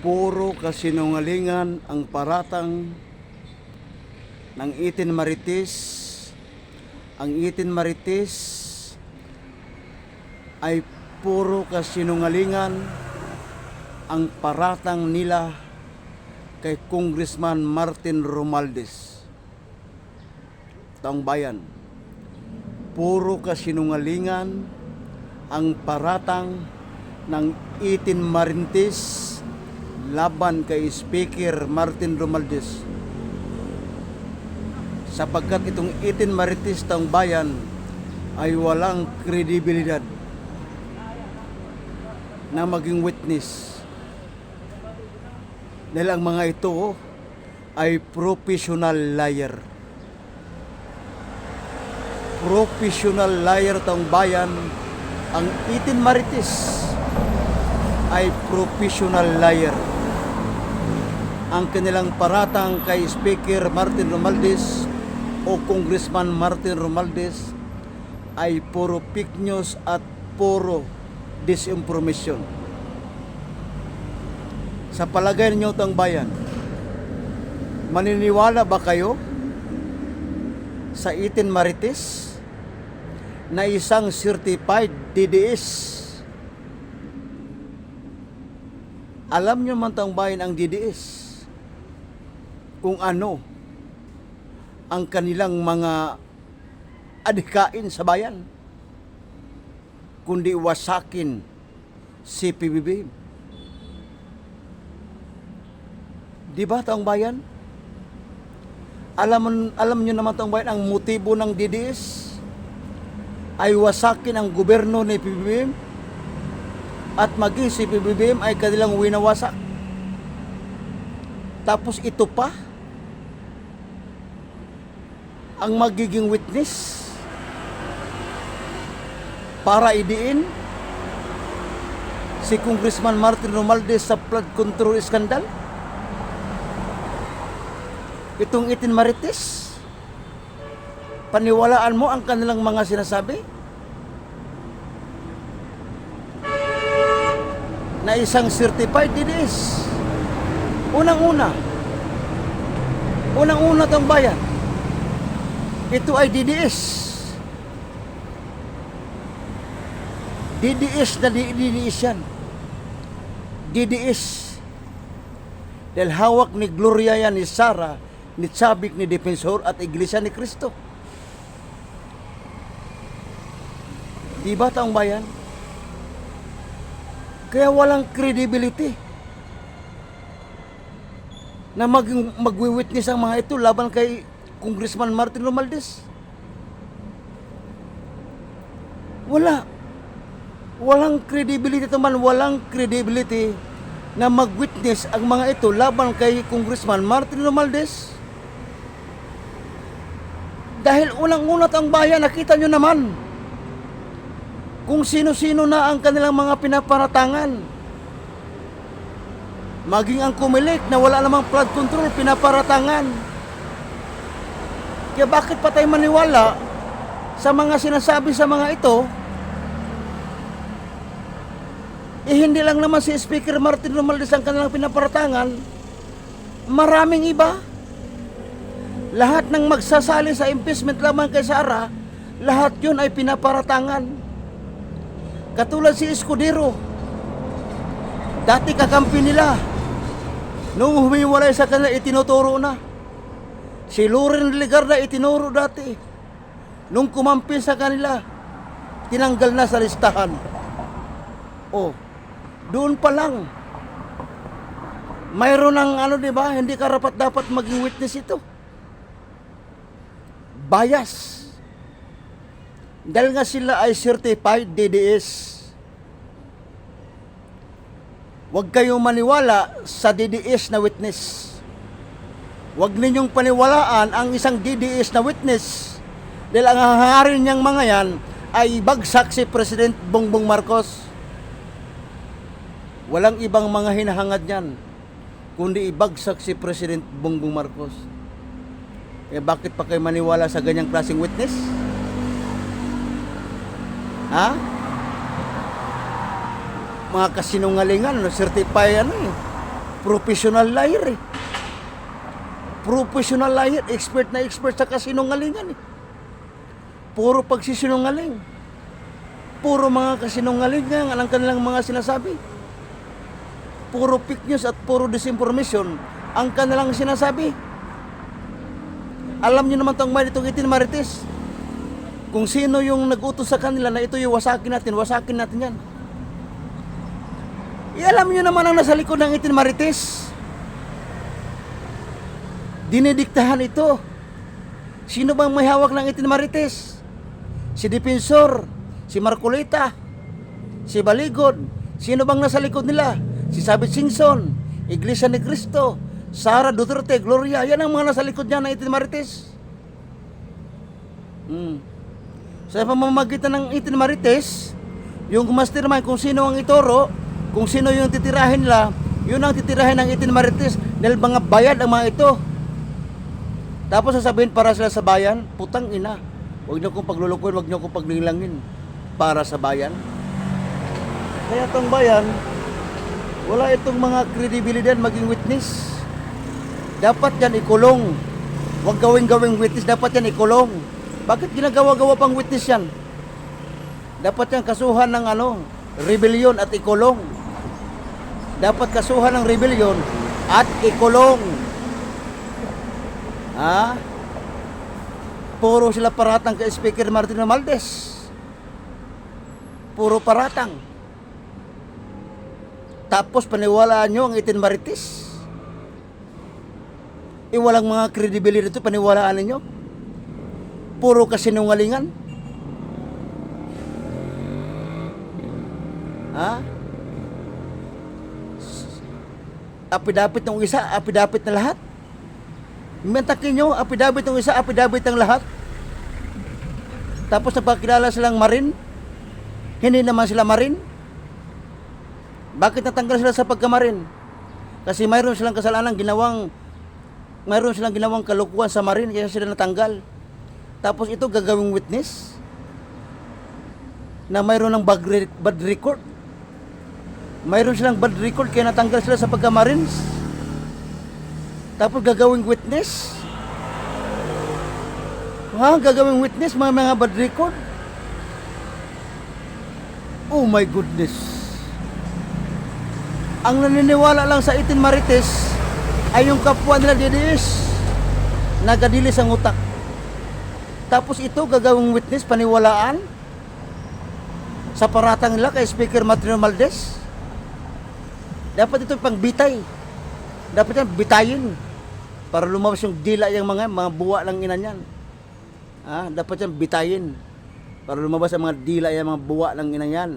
Puro kasinungalingan ang paratang ng Itin Marites. Ang Itin Marites ay puro kasinungalingan ang paratang nila kay Congressman Martin Romualdez. Taong bayan, puro kasinungalingan ang paratang ng Itin Marites laban kay Speaker Martin Romualdez, sapagkat itong Itin Marites taong bayan ay walang kredibilidad na maging witness, dahil ang mga ito ay professional liar. Professional liar taong bayan. Ang Itin Marites ay professional liar. Ang kanilang paratang kay Speaker Martin Romualdez o Congressman Martin Romualdez ay puro fake news at puro disinformation. Sa palagay ninyo tang bayan, maniniwala ba kayo sa Itin Marites na isang certified DDS? Alam nyo man tang bayan ang DDS kung ano ang kanilang mga adhikain sa bayan, kundi wasakin si PBBM. Di ba taong bayan? Alam nyo naman taong bayan, ang motibo ng DDS ay wasakin ang gobyerno ni PBBM at maging si PBBM ay kanilang winawasak. Tapos ito pa ang magiging witness para idiin si Congressman Martin Romualdez sa flood control scandal. Itong Itin Marites, paniwalaan mo ang kanilang mga sinasabi na isang certified DDS. Unang-una tong bayan, ito ay DDS. DDS na DDS yan. DDS. Dahil hawak ni Gloria yan, ni Sara, ni Chavik, ni Defensor at Iglesia ni Cristo. Diba taong bayan? Kaya walang credibility na magwi-witness ang mga ito laban kay Congressman Martin Romualdez. Walang credibility naman, walang credibility na mag-witness ang mga ito laban kay Congressman Martin Romualdez. Dahil unang-una ang bayan, nakita nyo naman kung sino-sino na ang kanilang mga pinaparatangan. Maging ang Comelec na wala namang flood control, pinaparatangan. Kaya bakit pa tayo maniwala sa mga sinasabi sa mga ito? Hindi lang naman si Speaker Martin Romualdez ang kanilang pinaparatangan. Maraming iba. Lahat ng magsasali sa impeachment lamang kay Sara, lahat yun ay pinaparatangan. Katulad si Escudero, dati kakampi nila. Nung humiwalay sa kanila, itinuturo na. Si Loren Legarda itinuro dati. Nung kumampi sa kanila, tinanggal na sa listahan. Doon pa lang. Mayroon ng di ba? Hindi karapat-dapat maging witness ito. Bias. Dahil nga sila ay certified DDS. Huwag kayong maniwala sa DDS na witness. Huwag ninyong paniwalaan ang isang DDS na witness, dahil ang hangarin niyang mga yan ay bagsak si President Bongbong Marcos. Walang ibang mga hinahangad niyan kundi ibagsak si President Bongbong Marcos. Bakit pa kayo maniwala sa ganyang klaseng witness? Ha? Mga kasinungalingan, certify Professional liar eh. Professional liar, expert na expert sa kasinungalingan eh. Puro pagsisinungaling. Puro mga kasinungalingan ang kanilang mga sinasabi. Puro fake news at puro disinformation ang kanilang sinasabi. Alam niyo naman itong Marites. Kung sino yung nag-utos sa kanila na ito yung wasakin natin yan. Alam niyo naman ang nasa likod ng Marites. Dinidiktahan ito. Sino bang may hawak ng Marites? Si Dipensor, si Marcolita, si Baligod. Sino bang nasa likod nila? Si Sabit Singson, Iglesia ni Cristo, Sara Duterte, Gloria. Yan ang mga nasa likod niya ng Marites. Sa pamamagitan ng Marites, yung mastermind kung sino ang ituro, kung sino yung titirahin nila, yun ang titirahin ng Marites dahil mga bayad ang mga ito. Tapos sasabihin para sila sa bayan, putang ina, huwag niyo kong paglulukuin, huwag niyo kong paglilangin para sa bayan. Kaya itong bayan, wala itong mga kredibilidad maging witness. Dapat yan ikulong. Huwag gawing witness, dapat yan ikulong. Bakit ginagawa-gawa pang witness yan? Dapat yan kasuhan ng rebellion at ikulong. Dapat kasuhan ng rebellion at ikulong. Puro sila paratang kay Speaker Martin Romualdez. Puro paratang. Tapos paniwalaan nyo ang Marites. Walang mga credibility ito, paniwalaan ninyo. Puro kasinungalingan. Apidapit ng isa, apidapit na lahat. Mentakin nyo, apidabit ng isa, apidabit ng lahat. Tapos nagpakilala silang marin. Hindi naman sila marin. Bakit natanggal sila sa pagkamarin? Kasi mayroon silang kasalanan, mayroon silang ginawang kalukuhan sa marin, kaya sila natanggal. Tapos ito gagawing witness na mayroon ng bad record. Mayroon silang bad record kaya natanggal sila sa pagkamarines. Tapos gagawing witness. Gagawing witness, mga bad record. Oh my goodness. Ang naniniwala lang sa Marites ay yung kapwa nila DDS. Nagadilis ang utak. Tapos ito gagawing witness, paniwalaan sa paratang nila kay Speaker Martin Romualdez. Dapat ito pang bitay. Dapat yan bitayin para lumabas yung dila yung mga buwa ng ina niyan. Dapat yan bitayin para lumabas ang mga dila yung mga buwa ng ina niyan.